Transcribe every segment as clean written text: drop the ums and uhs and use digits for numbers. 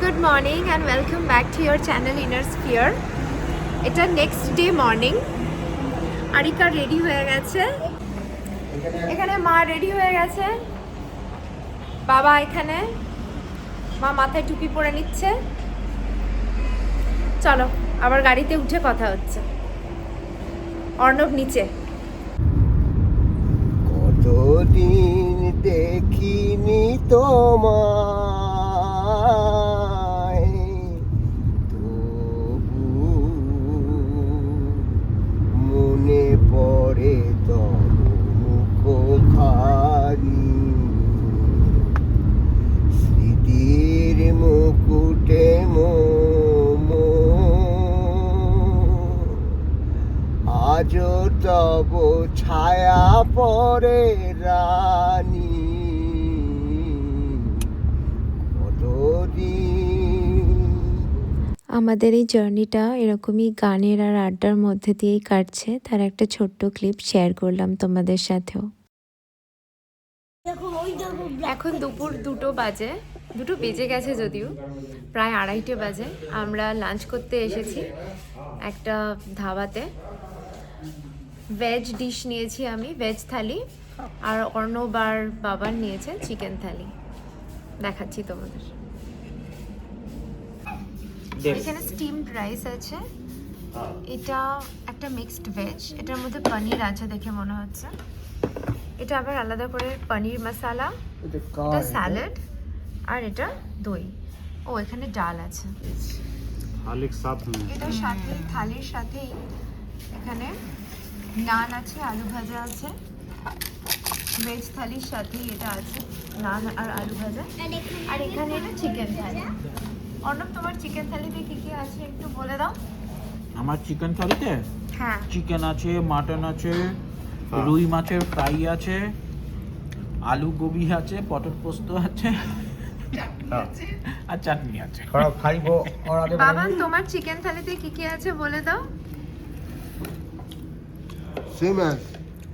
good morning and welcome back to your channel Inner Sphere. এটা next day morning. Areca ready হয়ে গেছে, এখানে মা রেডি হয়ে গেছে, বাবা এখানে, মা মাথায় টুপি পরে নিচ্ছে। চলো আবার গাড়িতে উঠে কথা হচ্ছে। অর্ণব নিচে। কতদিন দেখিনি তোমায়, তবু মনে পড়ে তব মুখখানি, স্মৃতির মুকুটে আজও তব ছায়া পরে রানী। আমাদের এই জার্নিটা এরকমই গানের আর আড্ডার মধ্যে দিয়েই কাটছে, তার একটা ছোট্ট ক্লিপ শেয়ার করলাম তোমাদের সাথেও। এখন দুপুর 2টো বাজে, 2টো বেজে গেছে যদিও, প্রায় 2:30 বাজে। আমরা লাঞ্চ করতে এসেছি একটা ধাবাতে। ভেজ ডিশ নিয়েছি আমি, ভেজ থালি, আর অর্ণব আর বাবার নিয়েছে চিকেন থালি। দেখাচ্ছি তোমাদের। এখানে স্টিমড রাইস আছে, এটা একটা মিক্সড ভেজ, এটার মধ্যে পনির আছে দেখে মনে হচ্ছে। এটা আবার আলাদা করে পনির মশলা, এটা স্যালাড, আর এটা দই। ও এখানে ডাল আছে। এটার সাথে থালির সাথেই এখানে নান আছে, আলু ভাজা আছে। ভেজ থালির সাথেই এটা আছে, নান আর আলু ভাজা। আর এখানে এটা চিকেন থালি। অর্ণব, তোমার চিকেন থালিতে কি কি আছে একটু বলে দাও। আমার চিকেন থালিতে হ্যাঁ, চিকেন আছে, মাটন আছে, রুই মাছের ফ্রাই আছে, আলু গোবি আছে, পটল পোস্ত আছে, আর চাটনি আছে। বাবান তোমার চিকেন থালিতে কি কি আছে বলে দাও।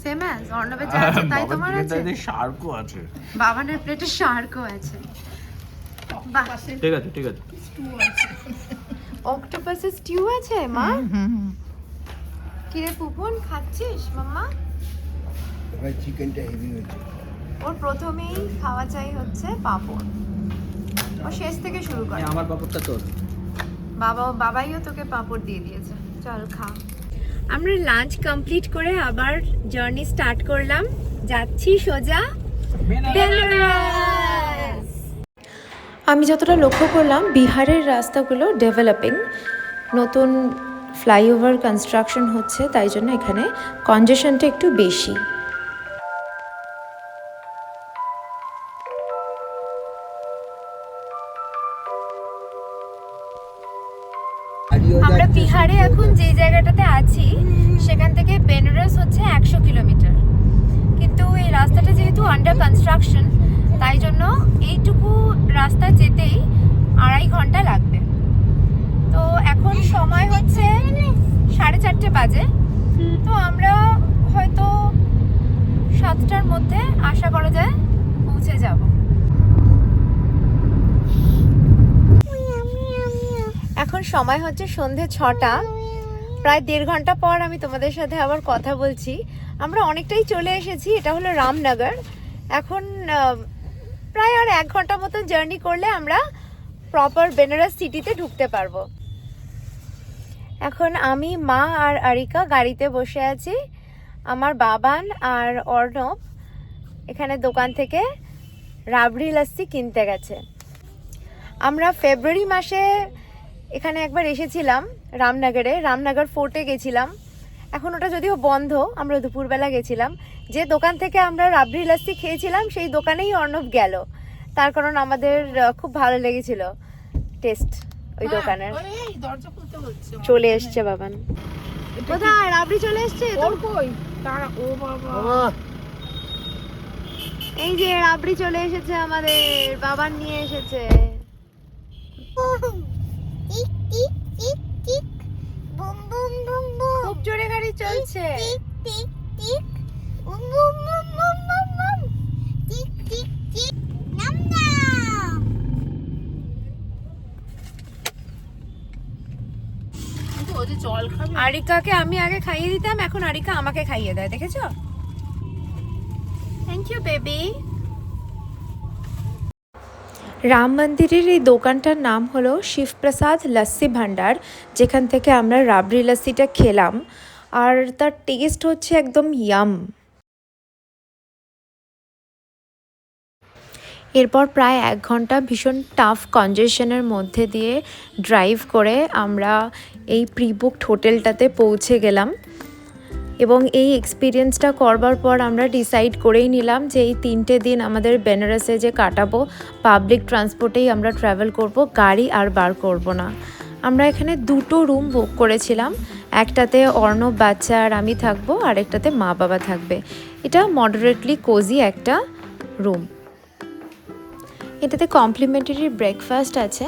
সেম অ্যাজ অর্ণবের যা আছে তাই তোমার আছে। শার্কও আছে, বাবানের প্লেটে শার্কও আছে। বাহ, ঠিক আছে ঠিক আছে। অক্টোপাসের স্টিউ আছে মা। কিরে পুপন, খাচ্ছিস মাম্মা? চিকেনটা হেভি হয়েছে। ওর প্রথমেই খাওয়া চাই হচ্ছে পাপড়, ও শেষ থেকে শুরু করে। আমার পাপড়টা তোর। বাবাইও তোকে পাপড় দিয়ে দিয়েছে। চল খা। আমরা লাঞ্চ কমপ্লিট করে আবার জার্নি স্টার্ট করলাম, যাচ্ছি সোজা বেনারস। আমি যতটা লক্ষ্য করলাম বিহারের রাস্তাগুলো ডেভেলপিং, নতুন ফ্লাইওভার কনস্ট্রাকশন হচ্ছে, তাই জন্য এখানে কনজেশনটা একটু বেশি। আমরা বিহারে এখন যে জায়গাটাতে আছি সেখান থেকে বেনারস হচ্ছে 100 কিলোমিটার, কিন্তু এই রাস্তাটা যেহেতু আন্ডার কনস্ট্রাকশন তাই জন্য এইটুকু রাস্তা যেতেই 2.5 ঘন্টা লাগবে। তো এখন সময় হচ্ছে 4:30 বাজে, তো আমরা হয়তো 7টার মধ্যে আশা করা যায় পৌঁছে যাব। এখন সময় হচ্ছে সন্ধে 6টা, প্রায় 1.5 ঘন্টা পর আমি তোমাদের সাথে আবার কথা বলছি। আমরা অনেকটাই চলে এসেছি, এটা হলো রামনগর। এখন প্রায় আর 1 ঘন্টা মতন জার্নি করলে আমরা প্রপার বেনারস সিটিতে ঢুকতে পারবো। এখন আমি, মা আর আরিকা গাড়িতে বসে আছি। আমার বাবান আর অর্ণব এখানে দোকান থেকে রাবড়ি লাস্সি কিনতে গেছে। আমরা ফেব্রুয়ারি মাসে এখানে একবার এসেছিলাম রামনগরে, রামনগর ফোর্টে গেছিলাম। এখন ওটা যদিও বন্ধ, আমরা দুপুরবেলা গেছিলাম। যে দোকান থেকে আমরা রাবড়ি লাস্সি খেয়েছিলাম সেই দোকানেই অর্ণব গেল, তার কারণ আমাদের খুব ভালো লেগেছিল টেস্ট ওই দোকানের। চলে এসছে বাবান। কোথায় রাবড়ি চলে এসছে তোর? কই ও বাবা, এই যে রাবড়ি চলে এসেছে আমাদের, বাবান নিয়ে এসেছে। খুব জোরে গাড়ি চলছে। জল খাবে? আরিকাকে আমি আগে খাইয়ে দিতাম, এখন আরিকা আমাকে খাইয়ে দেয়, দেখেছো? Thank you baby. রাম মন্দিরের এই দোকানটার নাম হলো শিবপ্রসাদ লস্যি ভান্ডার, যেখান থেকে আমরা রাবড়ি লস্যিটা খেলাম, আর তার টেস্ট হচ্ছে একদম ইয়াম। এরপর প্রায় 1 ঘন্টা ভীষণ টাফ কনজেশনের মধ্যে দিয়ে ড্রাইভ করে আমরা এই প্রি বুকড হোটেলটাতে পৌঁছে গেলাম। এবং এই এক্সপিরিয়েন্সটা করবার পর আমরা ডিসাইড করেই নিলাম যে এই 3টে দিন আমাদের বেনারসে যে কাটাবো পাবলিক ট্রান্সপোর্টেই আমরা ট্রাভেল করব, গাড়ি আর বার করব না। আমরা এখানে 2টো রুম বুক করেছিলাম, একটাতে অর্ণব বাচ্চা আর আমি থাকবো, আর একটাতে মা বাবা থাকবে। এটা মডারেটলি কোজি একটা রুম। এটাতে কমপ্লিমেন্টারি ব্রেকফাস্ট আছে।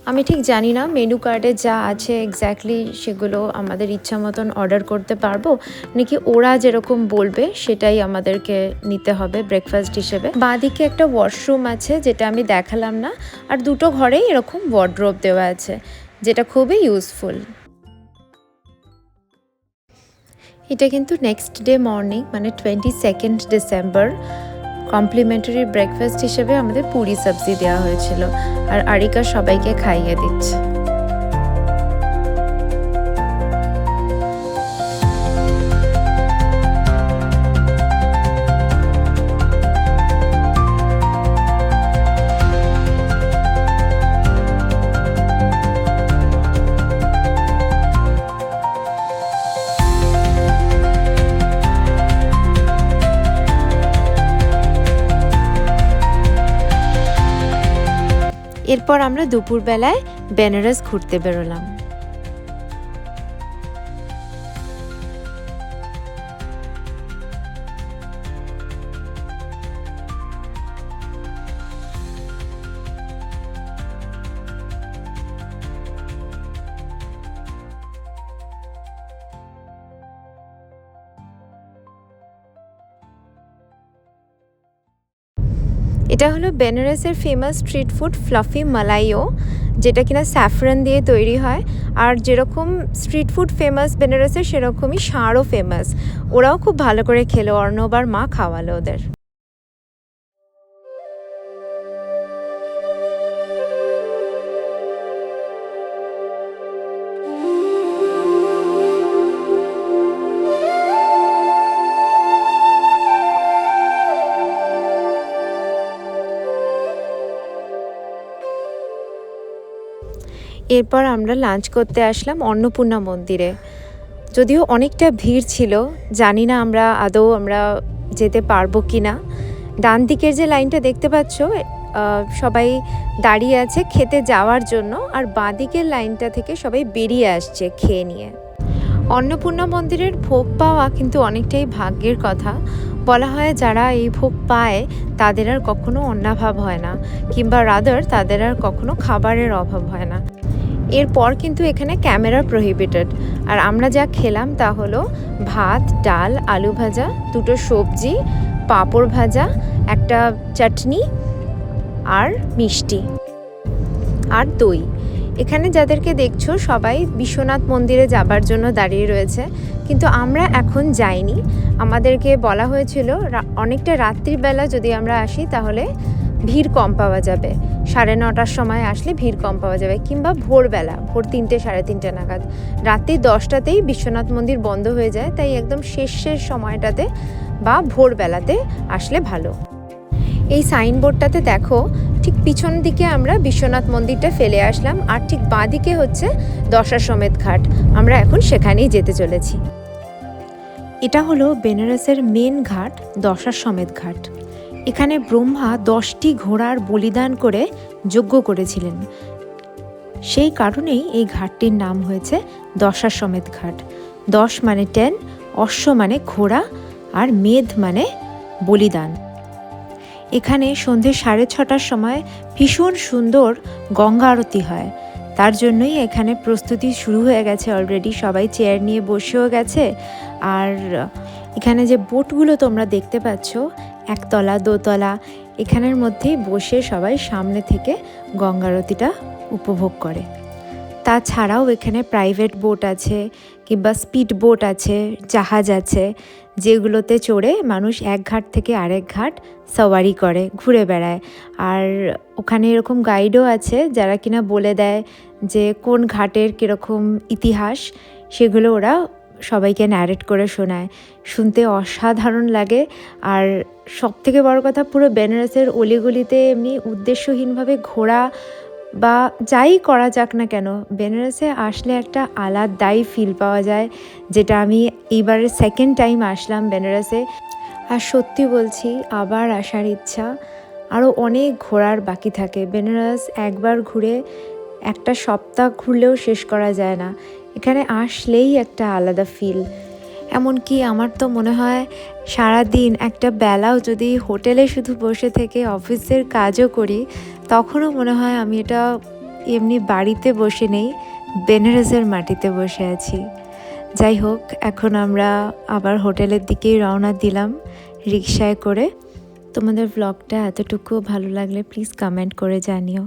আমি ঠিক জানি না মেনু কার্ডে যা আছে এক্স্যাক্টলি সেগুলো আমাদের ইচ্ছা মতন অর্ডার করতে পারবো, নাকি ওরা যেরকম বলবে সেটাই আমাদেরকে নিতে হবে ব্রেকফাস্ট হিসেবে। বাঁদিকে একটা ওয়াশরুম আছে যেটা আমি দেখালাম না, আর 2টো ঘরেই এরকম ওয়ার্ডরোব দেওয়া আছে, যেটা খুবই ইউজফুল। এটা কিন্তু নেক্সট ডে মর্নিং, মানে 22 ডিসেম্বর। কমপ্লিমেন্টারি ব্রেকফাস্ট হিসেবে আমাদের পুরি সবজি দেওয়া হয়েছিল, আর আরিকা সবাইকে খাইয়ে দিচ্ছে। এরপর আমরা দুপুরবেলায় বেনারস ঘুরতে বেরোলাম। এটা হলো বেনারসের ফেমাস স্ট্রিট ফুড ফ্লাফি মালাইও, যেটা কিনা স্যাফরান দিয়ে তৈরি হয়। আর যেরকম স্ট্রিট ফুড ফেমাস বেনারসের, সেরকমই ষাঁড়ও ফেমাস। ওরাও খুব ভালো করে খেলো, অর্ণব আর মা খাওয়ালো ওদের। এরপর আমরা লাঞ্চ করতে আসলাম অন্নপূর্ণা মন্দিরে। যদিও অনেকটা ভিড় ছিল, জানি না আমরা আদৌ যেতে পারবো কি না। ডান দিকের যে লাইনটা দেখতে পাচ্ছ, সবাই দাঁড়িয়ে আছে খেতে যাওয়ার জন্য, আর বাঁ দিকের লাইনটা থেকে সবাই বেরিয়ে আসছে খেয়ে নিয়ে। অন্নপূর্ণা মন্দিরের ভোগ পাওয়া কিন্তু অনেকটাই ভাগ্যের কথা। বলা হয় যারা এই ভোগ পায় তাদের আর কখনো অন্নাভাব হয় না, কিংবা রাদার তাদের আর কখনো খাবারের অভাব হয় না। এরপর কিন্তু এখানে ক্যামেরা প্রহিবিটেড। আর আমরা যা খেলাম তা হলো ভাত, ডাল, আলু ভাজা, 2টো সবজি, পাঁপড় ভাজা, একটা চাটনি আর মিষ্টি আর দই। এখানে যাদেরকে দেখছো সবাই বিশ্বনাথ মন্দিরে যাবার জন্য দাঁড়িয়ে রয়েছে, কিন্তু আমরা এখন যাইনি। আমাদেরকে বলা হয়েছিল অনেকটা রাত্রিবেলা যদি আমরা আসি তাহলে ভিড় কম পাওয়া যাবে, 9:30টার সময় আসলে ভিড় কম পাওয়া যাবে, কিংবা ভোরবেলা, ভোর 3টে 3:30 নাগাদ। রাত্রি 10টাতেই বিশ্বনাথ মন্দির বন্ধ হয়ে যায়, তাই একদম শেষের সময়টাতে বা ভোরবেলাতে আসলে ভালো। এই সাইনবোর্ডটাতে দেখো, ঠিক পিছন দিকে আমরা বিশ্বনাথ মন্দিরটা ফেলে আসলাম, আর ঠিক বাঁ দিকে হচ্ছে দশাশ্বমেধ ঘাট। আমরা এখন সেখানেই যেতে চলেছি। এটা হলো বেনারসের মেন ঘাট, দশাশ্বমেধ ঘাট। এখানে ব্রহ্মা 10টি ঘোড়ার বলিদান করে যজ্ঞ করেছিলেন। সেই কারণেই এই ঘাটটির নাম হয়েছে দশাশ্বমেধ ঘাট। 10 মানে 10, অশ্ব মানে ঘোড়া, আর মেধ মানে বলিদান। এখানে সন্ধে 6:30টার সময় ভীষণ সুন্দর গঙ্গা আরতি হয়। তার জন্যই এখানে প্রস্তুতি শুরু হয়ে গেছে অলরেডি, সবাই চেয়ার নিয়ে বসেও গেছে। আর এখানে যে বোটগুলো তোমরা দেখতে পাচ্ছ, 1 তলা 2 তলা, এখানের মধ্যেই বসে সবাই সামনে থেকে গঙ্গা আরতিটা উপভোগ করে। তাছাড়াও এখানে প্রাইভেট বোট আছে কিংবা স্পিড বোট আছে, জাহাজ আছে, যেগুলোতে চড়ে মানুষ এক ঘাট থেকে আরেক ঘাট সওয়ারি করে, ঘুরে বেড়ায়। আর ওখানে এরকম গাইডও আছে যারা কিনা বলে দেয় যে কোন ঘাটের কীরকম ইতিহাস, সেগুলো ওরা সবাইকে ন্যারেট করে শোনায়। শুনতে অসাধারণ লাগে। আর সবথেকে বড় কথা, পুরো বেনারসের অলিগলিতে এমনি উদ্দেশ্যহীনভাবে ঘোরা বা যাই করা যাক না কেন, বেনারসে আসলে একটা আলাদাই ফিল পাওয়া যায়, যেটা আমি এইবারে সেকেন্ড টাইম আসলাম বেনারসে। আর সত্যি বলছি, আবার আসার ইচ্ছা। আরও অনেক ঘোরার বাকি থাকে। বেনারস একবার ঘুরে একটা সপ্তাহ ঘুরলেও শেষ করা যায় না। এখানে আসলেই একটা আলাদা ফিল। এমনকি আমার তো মনে হয় সারা দিন একটা বেলাও যদি হোটেলে শুধু বসে থেকে অফিসের কাজও করি, তখনও মনে হয় আমি এটা এমনি বাড়িতে বসে নেই, বেনারসের মাটিতে বসে আছি। যাই হোক, এখন আমরা আবার হোটেলের দিকেই রওনা দিলাম রিকশায় করে। তোমাদের ব্লগটা এতটুকু ভালো লাগলে প্লিজ কমেন্ট করে জানিও।